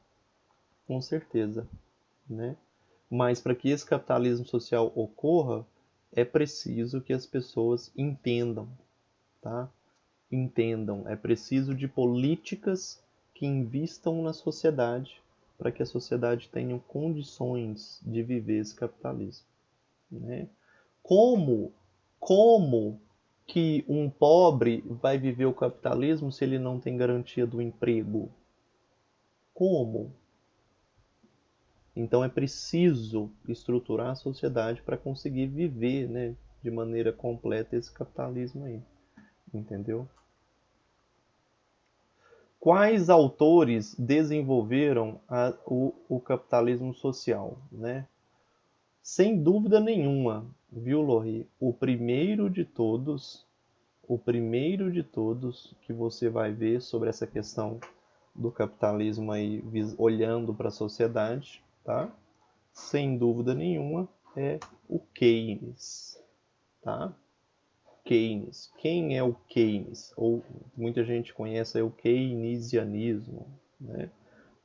Com certeza, né? Mas para que esse capitalismo social ocorra, é preciso que as pessoas entendam, tá? Entendam, é preciso de políticas que invistam na sociedade para que a sociedade tenha condições de viver esse capitalismo, né? Como que um pobre vai viver o capitalismo se ele não tem garantia do emprego? Como? Então é preciso estruturar a sociedade para conseguir viver, né, de maneira completa esse capitalismo aí, entendeu? Quais autores desenvolveram o capitalismo social, né? Sem dúvida nenhuma, viu, Lohri? O primeiro de todos que você vai ver sobre essa questão do capitalismo aí, olhando para a sociedade, tá? Sem dúvida nenhuma, é o Keynes, tá? Keynes. Quem é o Keynes? Ou muita gente conhece o keynesianismo, né?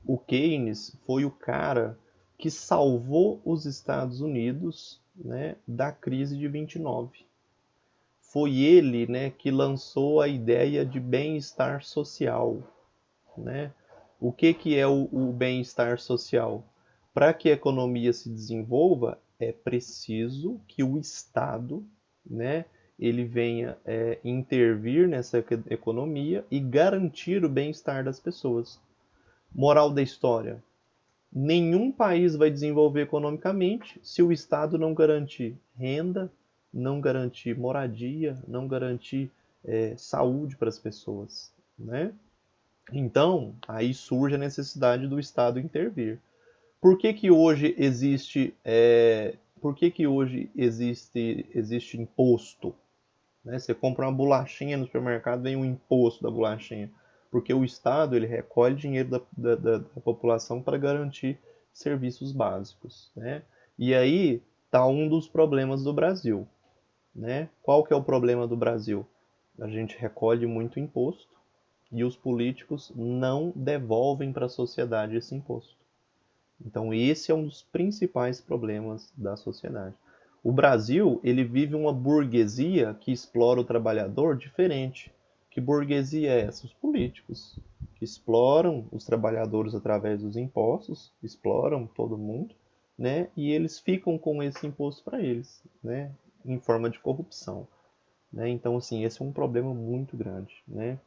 O Keynes foi o cara que salvou os Estados Unidos, né, da crise de 29. Foi ele, né, que lançou a ideia de bem-estar social, né? O que é o bem-estar social? Para que a economia se desenvolva, é preciso que o Estado, né, ele venha intervir nessa economia e garantir o bem-estar das pessoas. Moral da história: nenhum país vai desenvolver economicamente se o Estado não garantir renda, não garantir moradia, não garantir saúde para as pessoas, né? Então, aí surge a necessidade do Estado intervir. Por que hoje existe por que que hoje existe imposto? Né? Você compra uma bolachinha no supermercado, vem um imposto da bolachinha. Porque o Estado ele recolhe dinheiro da população para garantir serviços básicos. Né? E aí está um dos problemas do Brasil. Né? Qual que é o problema do Brasil? A gente recolhe muito imposto e os políticos não devolvem para a sociedade esse imposto. Então esse é um dos principais problemas da sociedade. O Brasil, ele vive uma burguesia que explora o trabalhador diferente. Que burguesia é essa? Os políticos, que exploram os trabalhadores através dos impostos, exploram todo mundo, né? E eles ficam com esse imposto para eles, né? Em forma de corrupção. Né? Então, assim, esse é um problema muito grande. Né?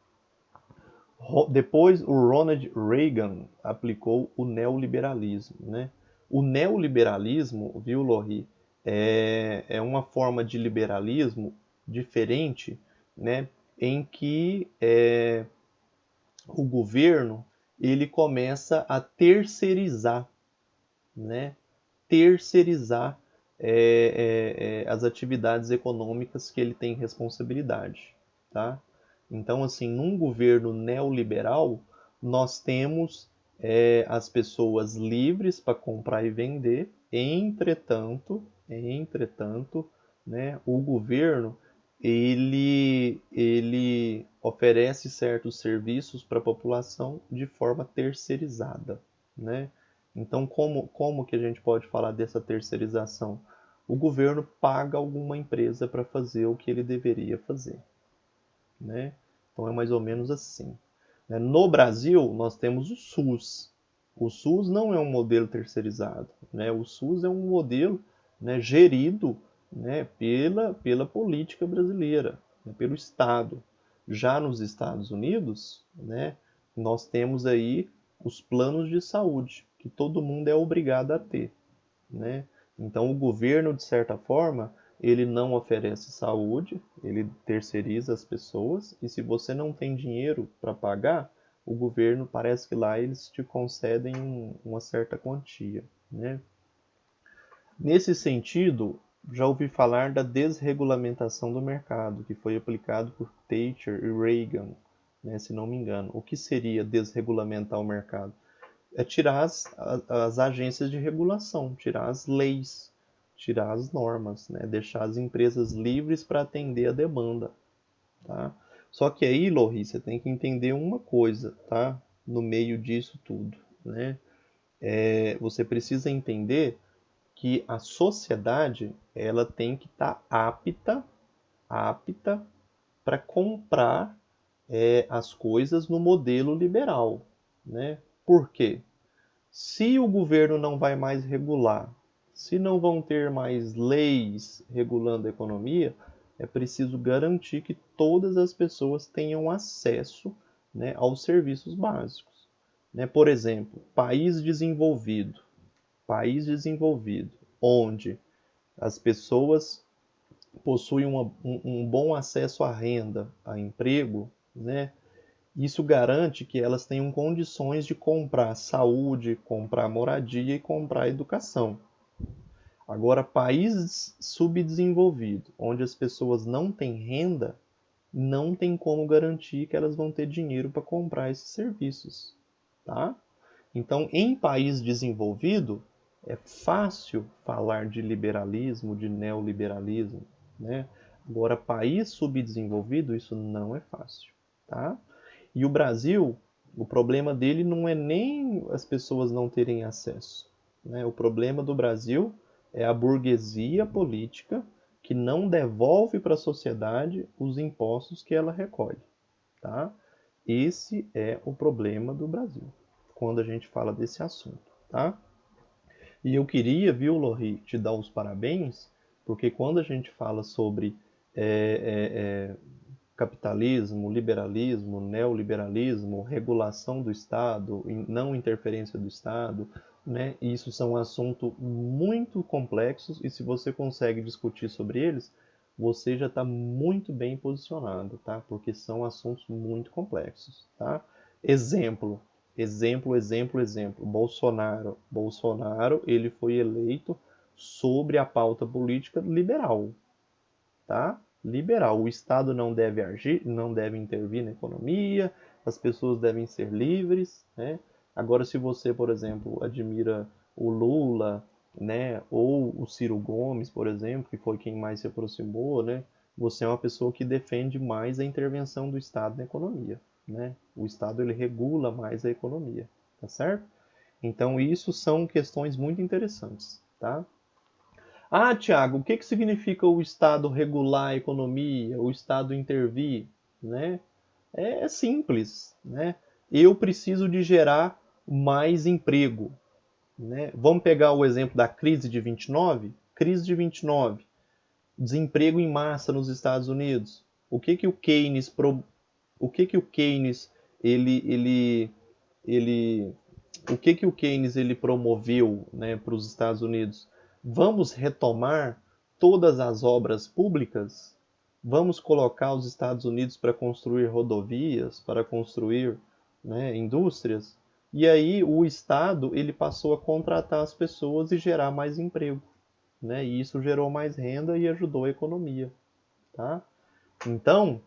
Depois, o Ronald Reagan aplicou o neoliberalismo. Né? O neoliberalismo, viu, Lohri, é uma forma de liberalismo diferente, né? Em que o governo ele começa a terceirizar, né? Terceirizar as atividades econômicas que ele tem responsabilidade, tá? Então, assim, num governo neoliberal, nós temos as pessoas livres para comprar e vender, entretanto, né, o governo ele oferece certos serviços para a população de forma terceirizada, né? Então, como que a gente pode falar dessa terceirização? O governo paga alguma empresa para fazer o que ele deveria fazer. Né? Então, é mais ou menos assim. No Brasil, nós temos o SUS. O SUS não é um modelo terceirizado. Né? O SUS é um modelo, né, gerido, né, pela política brasileira, né, pelo Estado. Já nos Estados Unidos, né, nós temos aí os planos de saúde, que todo mundo é obrigado a ter. Né? Então, o governo, de certa forma, ele não oferece saúde, ele terceiriza as pessoas, e se você não tem dinheiro para pagar, o governo, parece que lá eles te concedem uma certa quantia. Né? Nesse sentido, já ouvi falar da desregulamentação do mercado, que foi aplicado por Thatcher e Reagan, né, se não me engano. O que seria desregulamentar o mercado? É tirar as agências de regulação, tirar as leis, tirar as normas, né? Deixar as empresas livres para atender a demanda. Tá? Só que aí, Lohri, você tem que entender uma coisa, tá? No meio disso tudo. Né? Você precisa entender que a sociedade ela tem que estar apta para comprar as coisas no modelo liberal. Né? Por quê? Se o governo não vai mais regular, se não vão ter mais leis regulando a economia, é preciso garantir que todas as pessoas tenham acesso, né, aos serviços básicos. Né? Por exemplo, país desenvolvido, onde as pessoas possuem um bom acesso à renda, a emprego, né? Isso garante que elas tenham condições de comprar saúde, comprar moradia e comprar educação. Agora, países subdesenvolvidos, onde as pessoas não têm renda, não tem como garantir que elas vão ter dinheiro para comprar esses serviços. Tá? Então, em país desenvolvido, é fácil falar de liberalismo, de neoliberalismo. Né? Agora, país subdesenvolvido, isso não é fácil. Tá? E o Brasil, o problema dele não é nem as pessoas não terem acesso. Né? O problema do Brasil é a burguesia política que não devolve para a sociedade os impostos que ela recolhe. Tá? Esse é o problema do Brasil, quando a gente fala desse assunto. Tá? E eu queria, viu, Lohri, te dar os parabéns, porque quando a gente fala sobre capitalismo, liberalismo, neoliberalismo, regulação do Estado, não interferência do Estado, né? Isso são assuntos muito complexos e se você consegue discutir sobre eles, você já está muito bem posicionado, tá? Porque são assuntos muito complexos, tá? Exemplo. Bolsonaro, ele foi eleito sobre a pauta política liberal, tá? Liberal. O Estado não deve agir, não deve intervir na economia, as pessoas devem ser livres, né? Agora, se você, por exemplo, admira o Lula, né, ou o Ciro Gomes, por exemplo, que foi quem mais se aproximou, né, você é uma pessoa que defende mais a intervenção do Estado na economia, né? O Estado ele regula mais a economia, tá certo? Então, isso são questões muito interessantes, tá? Ah, Tiago, o que que significa o Estado regular a economia, o Estado intervir, né? É simples, né? Eu preciso de gerar mais emprego, né? Vamos pegar o exemplo da crise de 29? Crise de 29, desemprego em massa nos Estados Unidos. O que que o Keynes, o que que o Keynes ele, ele, ele, o que que o Keynes ele promoveu, né, para os Estados Unidos? Vamos retomar todas as obras públicas? Vamos colocar os Estados Unidos para construir rodovias, para construir, né, indústrias? E aí o Estado ele passou a contratar as pessoas e gerar mais emprego, né? E isso gerou mais renda e ajudou a economia, tá? Então,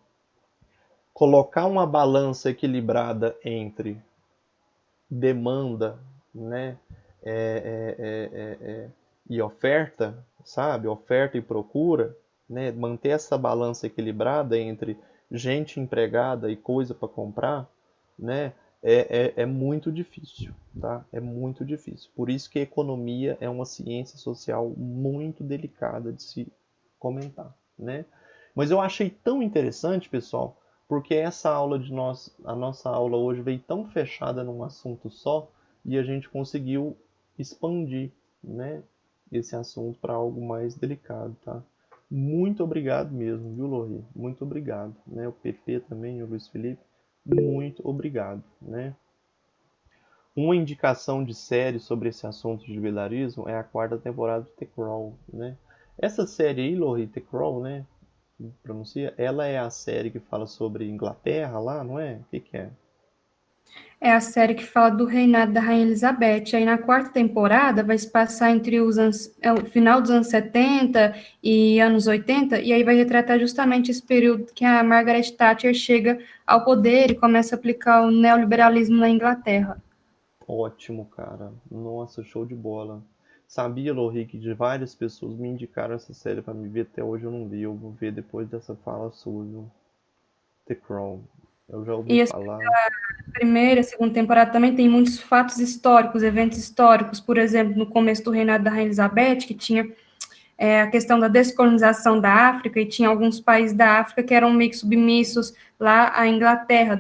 colocar uma balança equilibrada entre demanda, né, e oferta, sabe? Oferta e procura, né? Manter essa balança equilibrada entre gente empregada e coisa para comprar, né? É muito difícil, tá? É muito difícil. Por isso que a economia é uma ciência social muito delicada de se comentar, né? Mas eu achei tão interessante, pessoal, porque essa aula de nós, a nossa aula hoje veio tão fechada num assunto só e a gente conseguiu expandir, né, esse assunto para algo mais delicado, tá? Muito obrigado mesmo, viu, Lori? Muito obrigado, né? O PP também, o Luiz Felipe, muito obrigado, né? Uma indicação de série sobre esse assunto de vilarismo é a quarta temporada de The Crown, né? Essa série aí, Lori, The Crown, né? Pronuncia, ela é a série que fala sobre Inglaterra lá, não é? O que que é? É a série que fala do reinado da Rainha Elizabeth. Aí na quarta temporada vai se passar entre o final dos anos 70 e anos 80, e aí vai retratar justamente esse período que a Margaret Thatcher chega ao poder e começa a aplicar o neoliberalismo na Inglaterra. Ótimo, cara. Nossa, show de bola. Sabia, Lohri, que de várias pessoas me indicaram essa série pra me ver, até hoje eu não vi. Eu vou ver depois dessa fala sua, viu? The Crown. Eu já ouvi E falar. primeira, segunda temporada também tem muitos fatos históricos, eventos históricos, por exemplo, no começo do reinado da Rainha Elizabeth, que tinha a questão da descolonização da África, e tinha alguns países da África que eram meio que submissos lá à Inglaterra,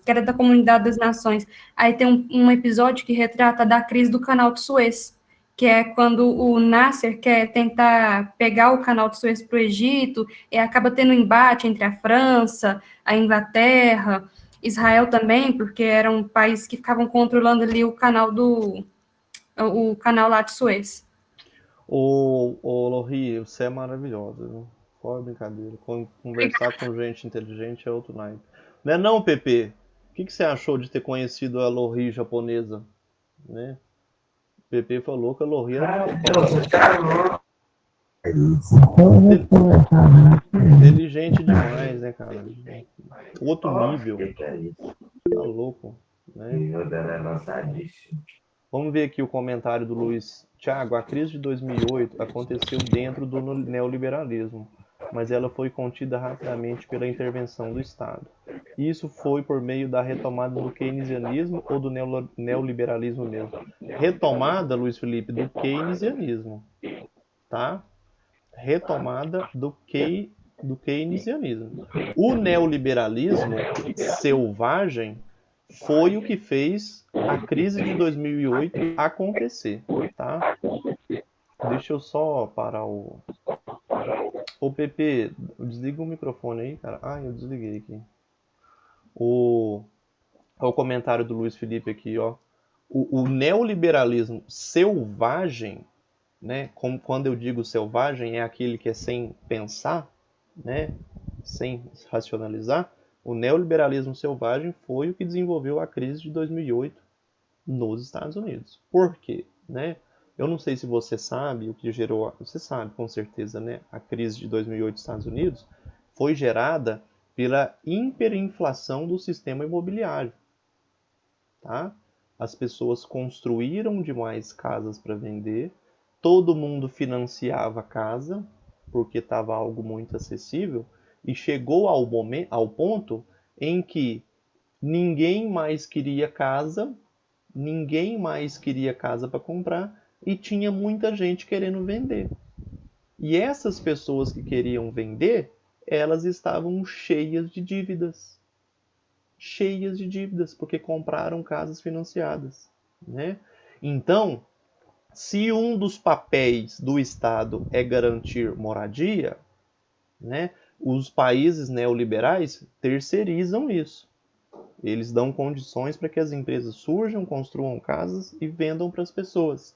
que era da Comunidade das Nações. Aí tem um episódio que retrata da crise do Canal de Suez, que é quando o Nasser quer tentar pegar o Canal de Suez para o Egito, e acaba tendo um embate entre a França, a Inglaterra, Israel também, porque eram países que ficavam controlando ali o canal lá de Suez. Ô Lohri, você é maravilhosa, viu? Fora brincadeira. Conversar com gente inteligente é outro naipe. Não é não, PP? O que que você achou de ter conhecido a Lohri japonesa, né? O PP falou que a Lohri era inteligente demais, né, cara? Outro nível. Tá louco, né? Vamos ver aqui o comentário do Luiz. Tiago, a crise de 2008 aconteceu dentro do neoliberalismo, mas ela foi contida rapidamente pela intervenção do Estado. Isso foi por meio da retomada do keynesianismo ou do neoliberalismo mesmo? Retomada, Luiz Felipe, do keynesianismo, tá? Retomada do keynesianismo. O neoliberalismo selvagem foi o que fez a crise de 2008 acontecer, tá? Deixa eu só parar o... Ô, PP, desliga o microfone aí, cara. Ah, eu desliguei aqui. O comentário do Luiz Felipe aqui, ó. O neoliberalismo selvagem, né? Como quando eu digo selvagem, é aquele que é sem pensar, né? Sem racionalizar. O neoliberalismo selvagem foi o que desenvolveu a crise de 2008 nos Estados Unidos. Por quê? Né? Eu não sei se você sabe o que gerou, você sabe com certeza, né? A crise de 2008 dos Estados Unidos foi gerada pela hiperinflação do sistema imobiliário, tá? As pessoas construíram demais casas para vender, todo mundo financiava a casa porque estava algo muito acessível e chegou ao ponto em que ninguém mais queria casa, ninguém mais queria casa para comprar e tinha muita gente querendo vender. E essas pessoas que queriam vender, elas estavam cheias de dívidas, porque compraram casas financiadas, né? Então, se um dos papéis do Estado é garantir moradia, né, os países neoliberais terceirizam isso. Eles dão condições para que as empresas surjam, construam casas e vendam para as pessoas.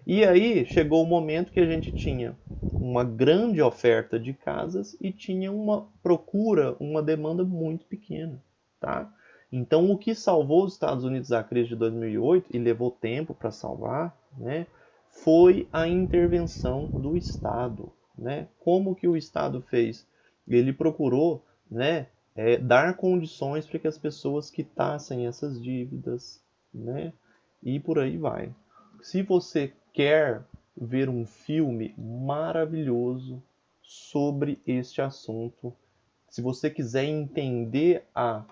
E aí chegou o momento que a gente tinha uma grande oferta de casas e tinha uma procura, uma demanda muito pequena, tá? Então o que salvou os Estados Unidos da crise de 2008 e levou tempo para salvar, né, foi a intervenção do Estado, né? Como que o Estado fez? Ele procurou, né, dar condições para que as pessoas quitassem essas dívidas, né? E por aí vai. Se você quer ver um filme maravilhoso sobre este assunto, se você quiser entender a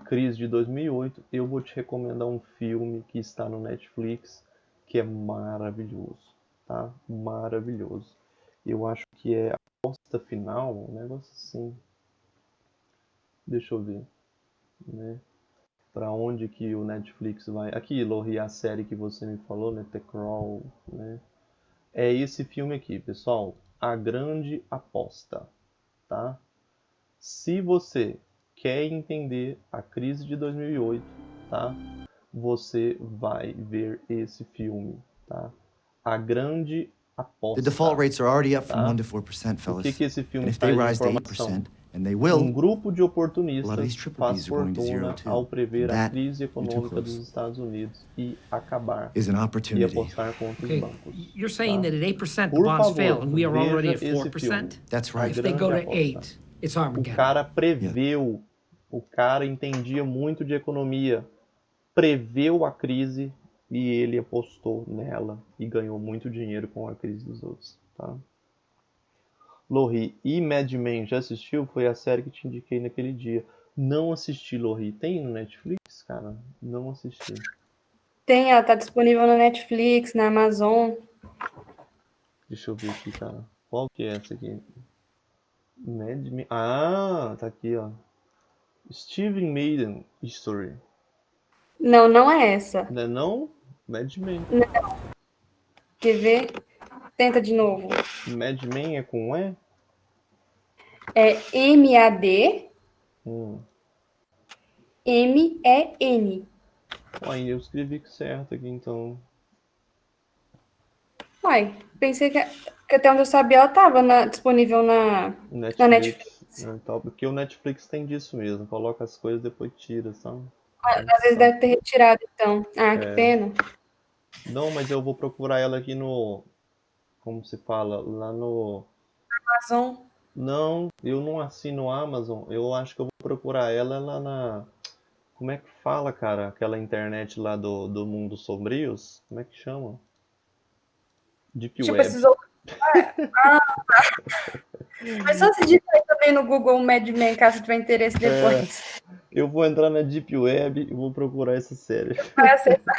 crise de 2008, eu vou te recomendar um filme que está no Netflix, que é maravilhoso, tá? Maravilhoso. Eu acho que é a aposta final, um negócio assim. Deixa eu ver, né? Para onde que o Netflix vai? Aqui, Lori, a série que você me falou, né? The Crown, né? É esse filme aqui, pessoal. A Grande Aposta, tá? Se você quer entender a crise de 2008, tá? Você vai ver esse filme, tá? A Grande Aposta. The default rates are already up from tá? 1 to 4%, O fellas. que esse filme And if they traz de rise to informação? 8%, and they Um will, grupo de a lot of oportunistas these triple faz Bs are going to zero fortuna too. ao prever And a that, crise you're too econômica dos close, Estados Unidos e acabar is an e opportunity. apostar contra os Okay, bancos. you're saying tá? that at 8% the Por bonds fail favor, and we are already veja at esse filme. 4%? That's A right. If they go Grande to Aposta. 8, it's O Armageddon. cara preveu, o cara entendia muito de economia, preveu a crise e ele apostou nela e ganhou muito dinheiro com a crise dos outros. Tá? Lohri, e Mad Men, já assistiu? Foi a série que te indiquei naquele dia. Não assisti, Lohri. Tem no Netflix, cara? Não assisti. Tem, ela tá disponível na Netflix, na Amazon. Deixa eu ver aqui, cara. Qual que é essa aqui? Mad Men. Ah, tá aqui, ó. Steven Maiden History. Não, não é essa. Não é não? Mad Men. Quer ver? Tenta de novo. Mad Men é com E? É M-A-D-M-E-N. Uai, eu escrevi certo aqui, então. Uai, pensei que até onde eu sabia ela tava disponível na Netflix. Então, porque o Netflix tem disso mesmo. Coloca as coisas e depois tira, sabe? Às vezes deve ter retirado, então. Ah, que pena. Não, mas eu vou procurar ela aqui no... Como se fala? Lá no... Amazon. Não, eu não assino a Amazon. Eu acho que eu vou procurar ela lá na... Como é que fala, cara? Aquela internet lá do Mundo Sombrios? Como é que chama? Deep Tipo, Web. esses outros. Tá. Mas só se digitar aí também no Google Mad Men, caso tiver interesse depois. Eu vou entrar na Deep Web e vou procurar essa série. Vai acessar.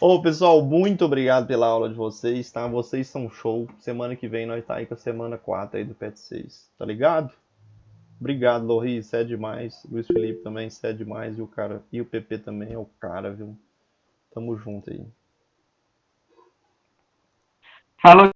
Ô, pessoal, muito obrigado pela aula de vocês, tá? Vocês são show. Semana que vem nós tá aí com a semana 4 aí do PET 6, tá ligado? Obrigado, Lohri, você é demais. Luiz Felipe também, você é demais. E o PP também é o cara, viu? Tamo junto aí. Falou.